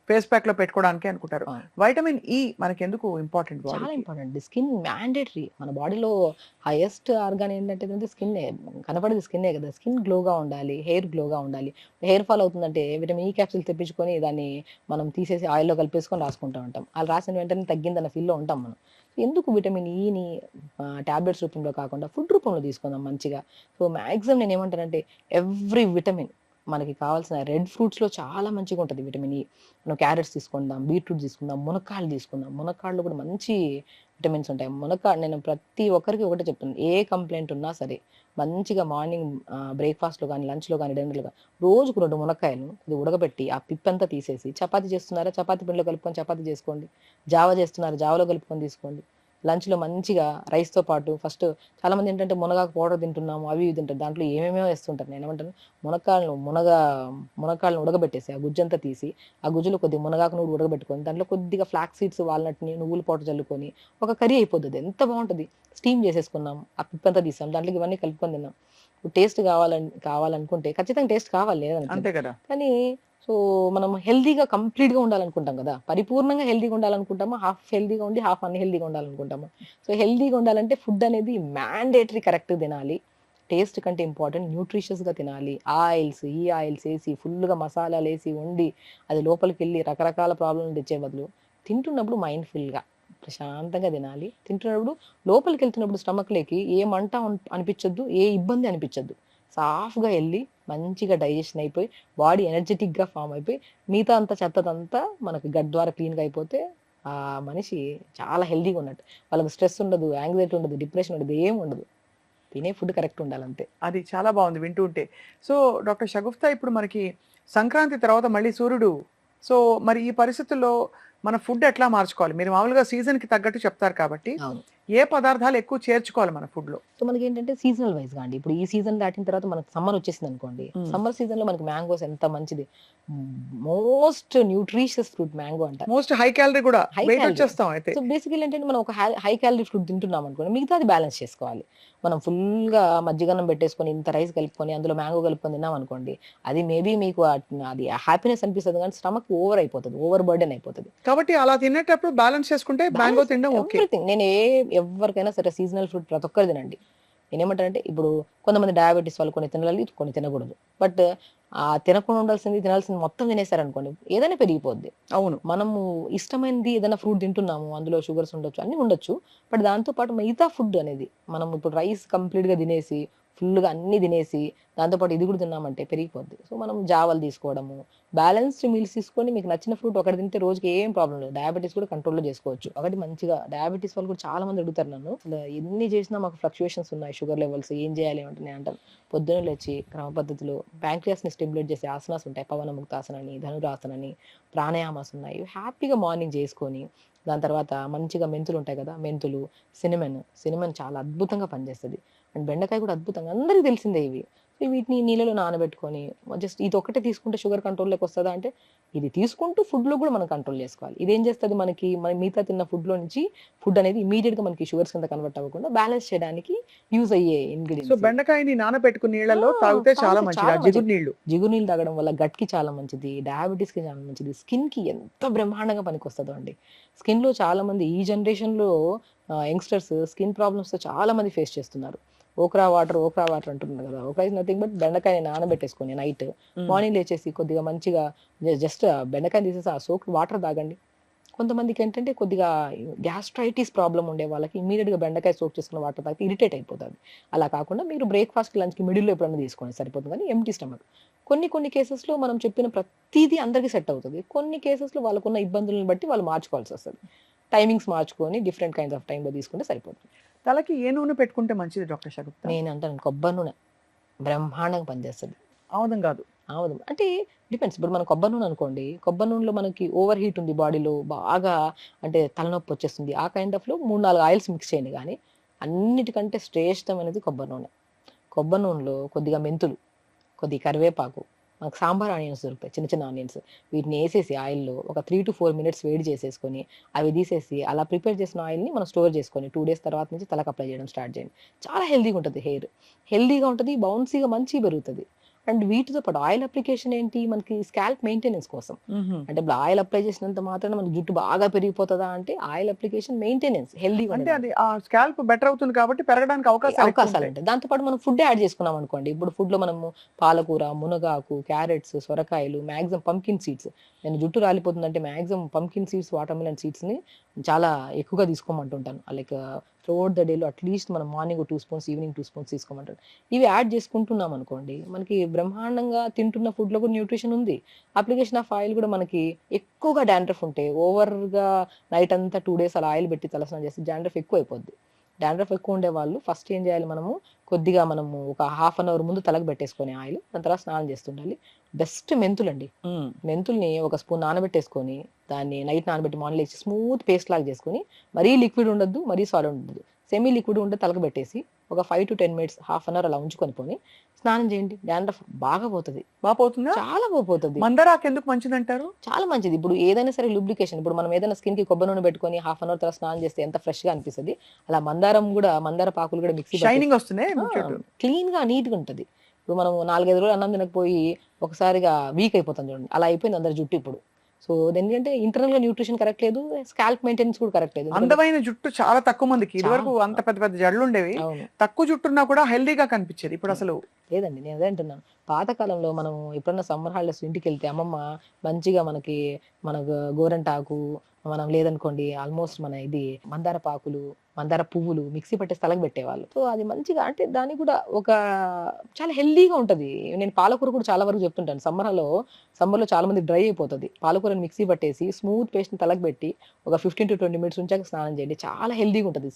ఫేస్ ప్యాక్‌లో పెట్టుకోవడానికే అనుకుంటారు. అవును. వైటమిన్ ఇ మనకెందుకు ఇంపార్టెంట్ చాలా బాడీకి? ఇంపార్టెంట్. Skin mandatory. మన బాడీలో హైయెస్ట్ ఆర్గాన్ ఏంటంటే స్కిన్నే. కనపడేది స్కిన్నే కదా! స్కిన్ గ్లోగా ఉండాలి. హెయిర్ గ్లోగా ఉండాలి. హెయిర్ ఫాల్ అవుతుందంటే విటమిన్ ఈ క్యాప్సూల్ తెప్పించుకొని దాన్ని మనం తీసేసి ఆయిల్‌లో కలిపేసుకొని రాసుకుంటా ఉంటాం. అలా రాసిన వెంటనే తగ్గిందన్న ఫీల్‌లో ఉంటాం మనం. ఎందుకు విటమిన్ ఈని టాబ్లెట్స్ రూపంలో కాకుండా ఫుడ్ రూపంలో తీసుకుందాం మంచిగా. సో, మాక్సిమం నేనేమంటానంటే ఎవ్రీ విటమిన్ మనకి కావాల్సిన రెడ్ ఫ్రూట్స్‌లో చాలా మంచిగుంటది విటమిన్ ఈ. మనం క్యారెట్స్ తీసుకుందాం, బీట్రూట్ తీసుకుందాం, మునక్కాడలు తీసుకుందాం. మునక్కాడలో కూడా మంచి విటమిన్స్ ఉంటాయి. నేను ప్రతి ఒక్కరికి ఒకటే చెప్తున్నా. ఏ కంప్లెయింట్ ఉన్నా సరే మంచిగా మార్నింగ్ బ్రేక్‌ఫాస్ట్‌లో గాని, లంచ్‌లో గాని, డిన్నర్‌లో గాని రోజుకు 2 మునక్కాయలు కొద్దిగా ఉడకబెట్టి ఆ పిప్పంతా తీసేసి చపాతీ చేస్తున్నారా? చపాతీ పిండిలో కలుపుకొని చపాతీ చేసుకోండి. జావ చేస్తున్నారా? జావలో కలుపుకొని తీసుకోండి. లంచ్‌లో మంచిగా రైస్‌తో పాటు ఫస్ట్ చాలామంది ఏంటంటే మునగాకు పౌడర్ తింటున్నాము. అవి ఇవి తింటారు. దాంట్లో ఏమేమో ఏస్తుంటారు. నేనేమంటాను మునక్కాడలను మునక్కాడలను ఉడకబెట్టేసి ఆ గుజ్జంతా తీసి ఆ గుజ్జులో కొద్దిగా మునగాకును కూడా ఉడకబెట్టుకొని దాంట్లో కొద్దిగా ఫ్లాక్స్ సీడ్స్, వాల్‌నట్‌ని, నువ్వుల పౌడర్ చల్లుకొని ఒక కర్రీ అయిపోతది. ఎంత బావుంటది. స్టీమ్ చేసేసుకున్నాం. ఆ పిప్పంతా తీసాం. దాంట్లోకి ఇవన్నీ కలుపుకొని తిన్నాం. టేస్ట్ కావాలనుకుంటే ఖచ్చితంగా టేస్ట్ కావాలి లేదనట్లేదు. అంతే కదా! కానీ సో, మనం హెల్తీగా కంప్లీట్‌గా ఉండాలనుకుంటాం కదా! పరిపూర్ణంగా హెల్తీగా ఉండాలనుకుంటామా? హాఫ్ హెల్తీగా ఉండి, హాఫ్ అన్‌హెల్తీగా ఉండాలనుకుంటామా? సో, హెల్తీగా ఉండాలంటే ఫుడ్ అనేది మ్యాండేటరీ కరెక్ట్‌గా తినాలి. టేస్ట్ కంటే ఇంపార్టెంట్ న్యూట్రిషియస్‌గా తినాలి. ఈ ఆయిల్స్ ఏసి ఫుల్‌గా మసాలాలేసి వండి అది లోపలికెళ్ళి రకరకాల ప్రాబ్లమ్‌లు తెచ్చే బదులు తింటున్నప్పుడు మైండ్‌ఫుల్‌గా ప్రశాంతంగా తినాలి. తింటున్నప్పుడు లోపలికెళ్తున్నప్పుడు స్టమక్‌లోకి ఏ మంట అనిపించొద్దు. ఏ ఇబ్బంది అనిపించొద్దు. సాఫ్ట్‌గా ఎళ్లి మంచిగా డైజెషన్ అయిపోయి బాడీ ఎనర్జిటిక్‌గా ఫార్మ్ అయిపోయి మిగతా అంతా చెత్తదంతా మనకి గట్ ద్వారా క్లీన్‌గా అయిపోతే ఆ మనిషి చాలా హెల్తీగా ఉన్నట్టు. వాళ్ళకి స్ట్రెస్ ఉండదు, యాంగ్జైటీ ఉండదు, డిప్రెషన్ ఉండదు, ఏమి ఉండదు. తినే ఫుడ్ కరెక్ట్ ఉండాలంతే. అది చాలా బాగుంది వింటూ ఉంటే. సో, డాక్టర్ షగుఫ్తా ఇప్పుడు మనకి సంక్రాంతి తర్వాత మళ్ళీ సూర్యుడు. సో, మరి ఈ పరిస్థితుల్లో మన ఫుడ్ ఎట్లా మార్చుకోవాలి? మీరు మామూలుగా సీజన్‌కి తగ్గట్టు చెప్తారు కాబట్టి, అవును. ఏ పదార్థాలు ఎక్కువ చేర్చుకోవాలి మన ఫుడ్‌లో? సో మనకి ఏంటంటే సీజనల్ వైజ్గా అండి, ఇప్పుడు ఈ సీజన్ దాటిన తర్వాత మనకి సమ్మర్ వచ్చేసింది అనుకోండి, సమ్మర్ సీజన్ లో మనకి మ్యాంగోస్ ఎంత మంచిది, మోస్ట్ న్యూట్రిషియస్ ఫ్రూట్ మ్యాంగో అంట. మోస్ట్ హై క్యాలరీ కూడా, హై వెయిట్ క్యాలరీ. వచ్చేస్తాం అయితే. సో బేసికల్ ఏంటంటే మనం ఒక హై క్యాలరీ ఫుడ్ తింటున్నాం అనుకోండి, మిగతా అది బ్యాలెన్స్ చేసుకోవాలి. మనం ఫుల్గా మజ్జిగన్నం పెట్టేసుకొని ఇంత రైస్ కలుపుకొని అందులో మ్యాంగో కలుపుకొని తిన్నాం అనుకోండి, అది మేబీ మీకు అది హ్యాపీనెస్ అనిపిస్తుంది కానీ స్టమక్ ఓవర్ అయిపోతుంది, ఓవర్ బర్డెన్ అయిపోతుంది. కాబట్టి అలా తినేటప్పుడు బ్యాలెన్స్ చేసుకుంటే మ్యాంగో తినడం ఓకే. ఎవ్రీథింగ్ నేను ఎవరికైనా సరే సీజనల్ ఫ్రూట్ ప్రతి ఒక్కరు తినండి. నేనేమంటానంటే ఇప్పుడు కొంతమంది డయాబెటీస్ వాళ్ళు కొన్ని తినాలి, కొన్ని తినకూడదు. బట్ ఆ తినకుండా ఉండాల్సింది తినాల్సింది మొత్తం తినేసారనుకోండి, ఏదైనా పెరిగిపోద్ది. అవును. మనము ఇష్టమైనది ఏదైనా ఫ్రూట్ తింటున్నాము, అందులో షుగర్స్ ఉండొచ్చు, అన్ని ఉండొచ్చు. బట్ దాంతో పాటు మిగతా ఫుడ్ అనేది మనం ఇప్పుడు రైస్ కంప్లీట్ గా తినేసి ఫుల్గా అన్ని తినేసి దాంతోపాటు ఇది కూడా తిన్నామంటే పెరిగిపోద్ది. సో మనం జావలు తీసుకోవడము, బ్యాలెన్స్డ్ మీల్స్ తీసుకొని మీకు నచ్చిన ఫ్రూట్ ఒకటి తింటే రోజుకి ఏం ప్రాబ్లం లేదు, డయాబెటీస్ కూడా కంట్రోల్లో చేసుకోవచ్చు. ఒకటి మంచిగా డయాబెటీస్ వాళ్ళు కూడా చాలా మంది అడుగుతారు నన్ను, అసలు ఎన్ని చేసినా మాకు ఫ్లక్చుయేషన్స్ ఉన్నాయి షుగర్ లెవెల్స్, ఏం చేయాలి అంటే నేను అంటాను, పొద్దున్న లేచి క్రమ పద్ధతిలో ప్యాంక్రియాస్ని స్టిమ్యులేట్ చేసే ఆసనాస్ ఉంటాయి, పవన ముక్తాసనని, ధనురాసనని, ప్రాణాయామాస్ ఉన్నాయి, హ్యాపీగా మార్నింగ్ చేసుకొని దాని తర్వాత మంచిగా మెంతులు ఉంటాయి కదా, మెంతులు, సినిమన్ చాలా అద్భుతంగా పనిచేస్తుంది. అండ్ బెండకాయ కూడా అద్భుతంగా, అందరికీ తెలిసిందే ఇవి. సో వీటిని నీళ్ళలో నానబెట్టుకొని జస్ట్ ఇది ఒకటే తీసుకుంటే షుగర్ కంట్రోల్లోకి వస్తుందా అంటే, ఇది తీసుకుంటూ ఫుడ్లో కూడా మనం కంట్రోల్ చేసుకోవాలి. ఇదేం చేస్తుంది మనకి, మన మిగతా తిన్న ఫుడ్లో నుంచి ఫుడ్ అనేది ఇమీడియట్గా మనకి షుగర్స్ కింద కన్వర్ట్ అవ్వకుండా బ్యాలెన్స్ చేయడానికి యూజ్ అయ్యే సో ఇంగ్రీడియంట్స్. బెండకాయని నానబెట్టుకుని నీళ్ళలో తాగితే చాలా మంచిది, ఆ జిగురు నీళ్లు. జిగురు నీళ్ళు తాగడం వల్ల గట్ కి చాలా మంచిది, డయాబెటీస్ కి చాలా మంచిది, స్కిన్ కి ఎంత బ్రహ్మాండంగా పనికొస్తుందో అండి. స్కిన్ లో చాలా మంది ఈ జనరేషన్ లో యంగ్స్టర్స్ స్కిన్ ప్రాబ్లమ్స్ తో చాలా మంది ఫేస్ చేస్తున్నారు. ఓక్రా వాటర్ అంటున్నారు కదా, ఓక్రా ఇస్ నథింగ్ బట్ బెండకాయ నానబెట్టేసుకొని నైట్ మార్నింగ్ లేచేసి కొద్దిగా మంచిగా జస్ట్ బెండకాయ తీసేసి ఆ సోక్ వాటర్ తాగండి. కొంతమందికి ఏంటంటే కొద్దిగా గ్యాస్ట్రైటిస్ ప్రాబ్లం ఉండే వాళ్ళకి ఇమీడియట్గా బెండకాయ సోక్ చేసుకున్న వాటర్ తాగితే ఇరిటేట్ అయిపోతుంది. అలా కాకుండా మీరు బ్రేక్ఫాస్ట్ లంచ్కి మిడిల్లో ఎప్పుడైనా తీసుకోండి సరిపోతుంది, కానీ ఎంటీ స్టమక్. కొన్ని కేసెస్లో మనం చెప్పిన ప్రతిదీ అందరికీ సెట్ అవుతుంది, కొన్ని కేసెస్లో వాళ్ళకున్న ఇబ్బందులను బట్టి వాళ్ళు మార్చుకోవాల్సి వస్తుంది. టైమింగ్స్ మార్చుకొని డిఫరెంట్ కైండ్స్ ఆఫ్ టైంలో తీసుకుంటే సరిపోతుంది. తలకి ఏ నూనె పెట్టుకుంటే మంచిది డాక్టర్ షగుప్తా? నేను అంటాను కొబ్బరి నూనె బ్రహ్మాండంగా పనిచేస్తుంది. ఆముదం కాదు. అవును అంటే డిపెండ్స్. ఇప్పుడు మన కొబ్బరి నూనె అనుకోండి, కొబ్బరి నూనెలో మనకి ఓవర్ హీట్ ఉంది బాడీలో, బాగా అంటే తలనొప్పి వచ్చేస్తుంది, ఆ కైండ్ ఆఫ్లో 3-4 ఆయిల్స్ మిక్స్ చేయండి. కానీ అన్నిటికంటే శ్రేష్టమైనది కొబ్బరి నూనె. కొబ్బరి నూనెలో కొద్దిగా మెంతులు, కొద్దిగా కరివేపాకు, మనకు సాంబార్ ఆనియన్స్ దొరుకుతాయి, చిన్న చిన్న ఆనియన్స్, వీటిని వేసేసి ఆయిల్లో ఒక 3 to 4 minutes వేడి చేసేసుకొని అవి తీసేసి అలా ప్రిపేర్ చేసిన ఆయిల్ని మనం స్టోర్ చేసుకొని 2 days తర్వాత నుంచి తలకు అప్లై చేయడం స్టార్ట్ చేయండి. చాలా హెల్దీగా ఉంటుంది, హెయిర్ హెల్దీగా ఉంటుంది, బౌన్సీగా మంచిగా పెరుగుతుంది. అండ్ వీటితో పాటు ఆయిల్ అప్లికేషన్ ఏంటి, మనకి స్కాల్ప్ మెయింటెనెన్స్ కోసం. అంటే ఇప్పుడు ఆయిల్ అప్లై చేసినంత మాత్రాన మనకి జుట్టు బాగా పెరిగిపోతుందా అంటే, ఆయిల్ అప్లికేషన్ మెయింటెనెన్స్ హెల్దీగా అంటే అది ఆ స్కాల్ప్ బెటర్ అవుతుంది కాబట్టి పెరగడానికి అవకాశాలు ఉంటాయి. దాంతో పాటు మనం ఫుడ్ యాడ్ చేసుకున్నాం అనుకోండి, ఇప్పుడు ఫుడ్ లో మనము పాలకూర, మునగాకు, క్యారెట్స్, సొరకాయలు, మాక్సిమం పంకిన్ సీడ్స్. నేను జుట్టు రాలిపోతుందంటే maximum pumpkin seeds, watermelon seeds ని చాలా ఎక్కువగా తీసుకోమంటుంటాను. లైక్ త్రూఅవుట్ ద డేలో అట్లీస్ట్ మనం మార్నింగ్ 2 spoons, ఈవినింగ్ 2 spoons తీసుకోమంటాను. ఇవి యాడ్ చేసుకుంటున్నాం అనుకోండి, మనకి బ్రహ్మాండంగా తింటున్న ఫుడ్ లో కూడా న్యూట్రిషన్ ఉంది. అప్లికేషన్ ఆఫ్ ఆయిల్ కూడా మనకి ఎక్కువగా డాండ్రఫ్ ఉంటే ఓవర్గా నైట్ అంతా 2 days అలా ఆయిల్ పెట్టి తలస్నానం చేస్తే డాండ్రఫ్ ఎక్కువ అయిపోద్ది. డాండ్రఫ్ ఎక్కువ ఉండే వాళ్ళు ఫస్ట్ ఏం చేయాలి, కొద్దిగా మనము ఒక 1/2 hour ముందు తలకు పెట్టేసుకొని ఆయిల్, దాని తర్వాత స్నానం చేస్తుండాలి. బెస్ట్ మెంతులండి. మెంతుల్ని ఒక స్పూన్ నానబెట్టేసుకొని దాన్ని నైట్ నానబెట్టి మార్నింగ్ లేచి స్మూత్ పేస్ట్ లాగా చేసుకొని, మరీ లిక్విడ్ ఉండద్దు, మరీ సాలిడ్ ఉండదు, సెమీ లిక్విడ్ ఉంటే తలకు పెట్టేసి ఒక 5 to 10 minutes, 1/2 hour అలా ఉంచుకొని పోని స్నానం చేయండి. డాండ్రఫ్ బాగా పోతుంది, బాగా పోతుందా? చాలా పోతుంది. మందారాకు ఎందుకు మంచిది అంటారు? చాలా మంచిది. ఇప్పుడు ఏదైనా సరే లూబ్రికేషన్, ఇప్పుడు మనం ఏదైనా స్కిన్ కి కొబ్బరి నూనె పెట్టుకొని 1/2 hour తర్వాత స్నానం చేస్తే ఎంత ఫ్రెష్ గా అనిపిస్తుంది, అలా మందార పాకులు కూడా మిక్సీ షైనింగ్ వస్తుంది, క్లీన్ గా నీట్ గా ఉంటది. ఇప్పుడు మనం 4-5 రోజులు అన్నం తినకపోయి ఒకసారిగా వీక్ అయిపోతాం చూడండి, అలా అయిపోయింది అందరి జుట్టు ఇప్పుడు. సో ఎందుకంటే ఇంటర్నల్ గా న్యూట్రిషన్ కరెక్ట్ లేదు, స్కాల్ప్ మెయింటెనెన్స్ కూడా కరెక్ట్ లేదు. అందమైన జుట్టు చాలా తక్కువ మందికి, ఇదివరకు అంత పెద్ద పెద్ద జడలు ఉండేవి, తక్కువ జుట్టున్నా కూడా హెల్దీగా కనిపించేది, ఇప్పుడు అసలు లేదండి. నేను అదే అంటున్నాను, పాతకాలంలో మనం ఎప్పుడన్నా సమ్మర్ హాలిడేస్ ఇంటికి వెళ్తే అమ్మమ్మ మంచిగా మనకు గోరంటాకు, మనం లేదనుకోండి ఆల్మోస్ట్ మన ఇది మందార పాకులు, మందార పువ్వులు మిక్సీ పట్టేసి తలకు పెట్టేవాళ్ళు. సో అది మంచిగా అంటే దానికి కూడా ఒక చాలా హెల్దీగా ఉంటది. నేను పాలకూర కూడా చాలా వరకు చెప్తుంటాను, సమ్మర్లో చాలా మంది డ్రై అయిపోతుంది, పాలకూరని మిక్సీ పట్టేసి స్మూత్ పేస్ట్ తలకు పెట్టి ఒక 15 to 20 minutes ఉంచాక స్నానం చేయండి, చాలా హెల్దీగా ఉంటుంది.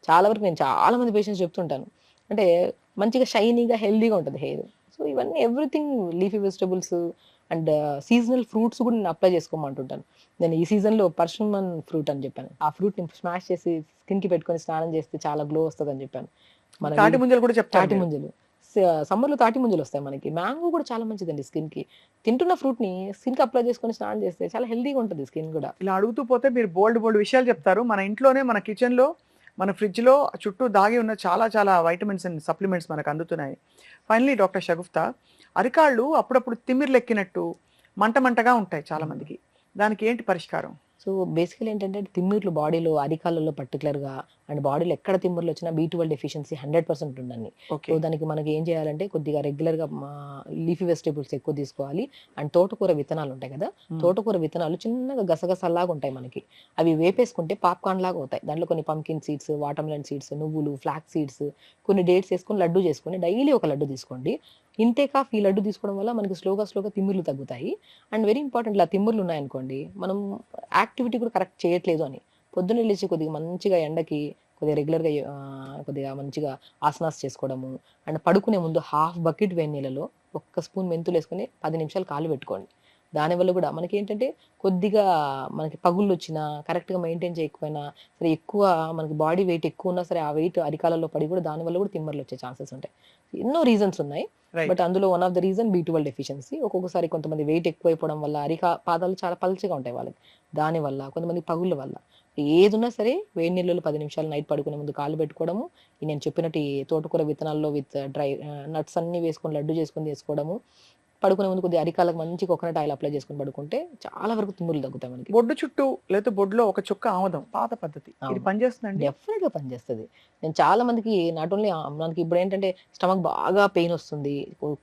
చాలా వరకు నేను చాలా మంది పేషెంట్స్ చెప్తుంటాను, అంటే మంచిగా షైనీగా హెల్దీగా ఉంటుంది హెయిర్. సో ఇవన్నీ everything leafy vegetables and seasonal fruits కూడా నేను అప్లై చేసుకోమంటుంటాను. నేను ఈ సీజన్లో పర్షమన్ ఫ్రూట్ అని చెప్పాను. ఆ ఫ్రూట్ని స్మాష్ చేసి స్కిన్కి పెట్టుకొని స్నానం చేస్తే చాలా గ్లో వస్తుంది అని చెప్పాను. మన తాటి ముంజలు కూడా చెప్తారు తాటి మీరు. ముంజలు సమ్మర్లో తాటి ముంజలు వస్తాయి మనకి. మ్యాంగో కూడా చాలా మంచిదండి స్కిన్కి. తింటున్న ఫ్రూట్ని స్కిన్కి అప్లై చేసుకొని స్నానం చేస్తే చాలా హెల్తీగా ఉంటుంది స్కిన్ కూడా. ఇలా అడుగుతూ పోతే మీరు బోల్డ్ విషయాలు చెప్తారు. మన ఇంట్లోనే, మన కిచెన్లో, మన ఫ్రిడ్జ్లో చుట్టూ దాగి ఉన్న చాలా చాలా వైటమిన్స్ అండ్ సప్లిమెంట్స్ మనకు అందుతున్నాయి. ఫైనలీ డాక్టర్ షగుఫ్తా, అరికాళ్ళు అప్పుడప్పుడు తిమ్మిర్లెక్కినట్టు మంటగా ఉంటాయి చాలా మందికి. దానికి ఏంటి పరిష్కారం? సో బేసికలీ ఏంటంటే తిమ్మిర్లు బాడీలో అరికాళ్ళలో పర్టికులర్గా అండ్ బాడీలో ఎక్కడ తిమ్మిర్లు వచ్చినా B12 డెఫిషియన్సీ 100% ఉండండి. ఓకే. సో దానికి మనకి ఏం చేయాలంటే కొద్దిగా రెగ్యులర్గా లీఫీ వెజిటేబుల్స్ ఎక్కువ తీసుకోవాలి. అండ్ తోటకూర విత్తనాలు ఉంటాయి కదా, తోటకూర విత్తనాలు చిన్నగా గసగసల్లాగా ఉంటాయి మనకి. అవి వేపేసుకుంటే పాప్కార్న్ లాగా అవుతాయి. దాంట్లో కొన్ని పంకిన్ సీడ్స్, వాటర్మెలన్ సీడ్స్, నువ్వులు, ఫ్లాక్ సీడ్స్, కొన్ని డేట్స్ వేసుకొని లడ్డు చేసుకొని డైలీ ఒక లడ్డు తీసుకోండి. ఇంతేకా ఈ లడ్డు తీసుకోవడం వల్ల మనకి స్లోగా తిమ్మిర్లు తగ్గుతాయి. అండ్ వెరీ ఇంపార్టెంట్, ఇలా తిమ్మిర్లు ఉన్నాయనుకోండి, మనం యాక్టివిటీ కూడా కరెక్ట్ చేయట్లేదు అని పొద్దున్నే లేచి కొద్దిగా మంచిగా ఎండకి కొద్దిగా రెగ్యులర్గా కొద్దిగా మంచిగా ఆసనాస్ చేసుకోవడము. అండ్ పడుకునే ముందు హాఫ్ బకెట్ వేడి నీళ్ళలో 1 స్పూన్ మెంతులు వేసుకొని 10 నిమిషాలు కాలు పెట్టుకోండి. దానివల్ల కూడా మనకి ఏంటంటే కొద్దిగా మనకి పగుళ్ళు వచ్చినా, కరెక్ట్గా మెయింటైన్ చేయకపోయినా సరే, ఎక్కువ మనకి బాడీ వెయిట్ ఎక్కువ ఉన్నా సరే, ఆ వెయిట్ అరికాలలో పడి కూడా దానివల్ల కూడా తిమ్మర్లు వచ్చే ఛాన్సెస్ ఉంటాయి. ఎన్నో రీజన్స్ ఉన్నాయి. రైట్. బట్ అందులో one of the reason B12 deficiency. ఒక్కొక్కసారి కొంతమంది వెయిట్ ఎక్కువైపోవడం వల్ల పాదాలు చాలా పల్చగా ఉంటాయి వాళ్ళకి, దానివల్ల కొంతమంది పగుళ్ళ వల్ల. ఏదున్నా సరే వేడి నీళ్ళలో 10 నిమిషాలు నైట్ పడుకునే ముందు కాళ్ళు పెట్టుకోవడము, ఈ నేను చెప్పినట్టు ఈ తోటకూర విత్తనాల్లో విత్ డ్రై నట్స్ అన్ని వేసుకొని లడ్డు చేసుకొని తీసుకోవడము. పడుకునే ముందు కొద్దిగా అరికాలకు మంచి కోకోనట్ ఆయిల్ అప్లై చేసుకొని పడుకుంటే చాలా వరకు తుమ్ములు తగ్గుతాయి మనకి. బొడ్డు చుట్టూ లేదా బొడ్డులో ఒక చుక్క ఆముదం, పాత పద్ధతి, ఇది అవును. పనిచేస్తుందండి? డెఫినెట్గా పనిచేస్తుంది. నేను చాలా మందికి నాట్ ఓన్లీ మనకి ఇప్పుడు ఏంటంటే స్టమక్ బాగా పెయిన్ వస్తుంది,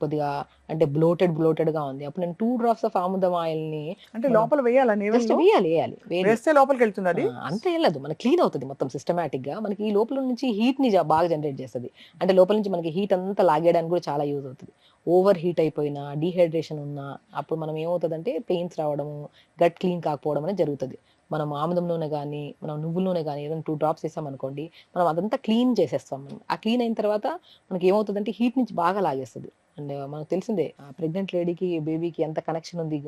కొద్దిగా అంటే బ్లోటెడ్గా ఉంది, అప్పుడు నేను 2 drops ఆఫ్ ఆముదం ఆయిల్ని అంటే లోపల వేయాలా జస్ట్ నేవెల్లో? వేయాలి. వేస్తే లోపలికి వెళ్తుంది అది? అంత వెళ్ళదు, మనకి క్లీన్ అవుతుంది మొత్తం సిస్టమేటిక్ గా. మనకి ఈ లోపల నుంచి హీట్ ని బాగా జనరేట్ చేస్తుంది. అంటే లోపల నుంచి మనకి హీట్ అంతా లాగేయడానికి కూడా చాలా యూజ్ అవుతుంది. ఓవర్ హీట్ అయిపోయినా, డీహైడ్రేషన్ ఉన్నా, అప్పుడు మనం ఏమవుతుందంటే పెయిన్స్ రావడము, గట్ క్లీన్ కాకపోవడం అనేది జరుగుతుంది. మనం ఆముదం నూనె కానీ, మనం నువ్వుల నూనె కానీ ఏదైనా 2 drops వేసామనుకోండి, మనం అదంతా క్లీన్ చేసేస్తాం. ఆ క్లీన్ అయిన తర్వాత మనకి ఏమవుతుందంటే హీట్ నుంచి బాగా లాగేస్తుంది. అండ్ మనకు తెలిసిందే ప్రెగ్నెంట్ లేడీకి బేబీకి ఎంత కనెక్షన్ ఉంది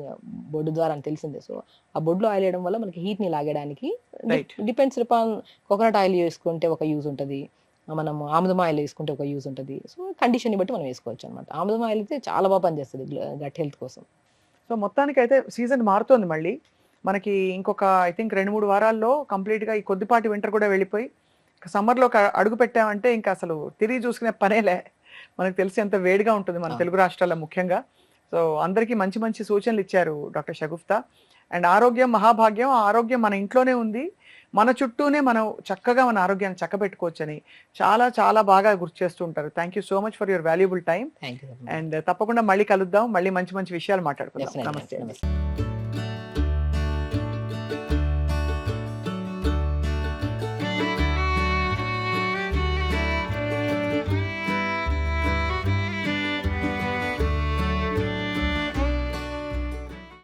బొడ్డు ద్వారా అని తెలిసిందే. సో ఆ బొడ్లో ఆయిల్ వేయడం వల్ల మనకి హీట్ని లాగడానికి right. Depends upon coconut oil వేసుకుంటే ఒక యూజ్ ఉంటుంది, మనం ఆముదం ఆయిల్ వేసుకుంటే ఒక యూజ్ ఉంటుంది. సో కండిషన్ని బట్టి మనం వేసుకోవచ్చు అనమాట. ఆముదం ఆయిల్ అయితే చాలా బాగా పనిచేస్తుంది గట్ హెల్త్ కోసం. సో మొత్తానికి అయితే సీజన్ మారుతోంది మళ్ళీ. మనకి ఇంకొక ఐ థింక్ 2-3 వారాల్లో కంప్లీట్గా ఈ కొద్దిపాటి వింటర్ కూడా వెళ్ళిపోయి సమ్మర్లో అడుగు పెట్టామంటే ఇంకా అసలు తిరిగి చూసుకునే పనేలే. మనకు తెలిసి ఎంత వేడిగా ఉంటుంది మన తెలుగు రాష్ట్రాల్లో ముఖ్యంగా. సో అందరికీ మంచి మంచి సూచనలు ఇచ్చారు డాక్టర్ షగుఫ్తా. అండ్ ఆరోగ్యం మహాభాగ్యం, ఆ ఆరోగ్యం మన ఇంట్లోనే ఉంది, మన చుట్టూనే మనం చక్కగా మన ఆరోగ్యాన్ని చక్కబెట్టుకోవచ్చని చాలా చాలా బాగా గుర్తు చేస్తూ ఉంటారు. Thank you so much for your valuable time. Thank you. And తప్పకుండా మళ్ళీ కలుద్దాం, మళ్ళీ మంచి మంచి విషయాలు మాట్లాడుకుందాం. నమస్తే. నమస్తే.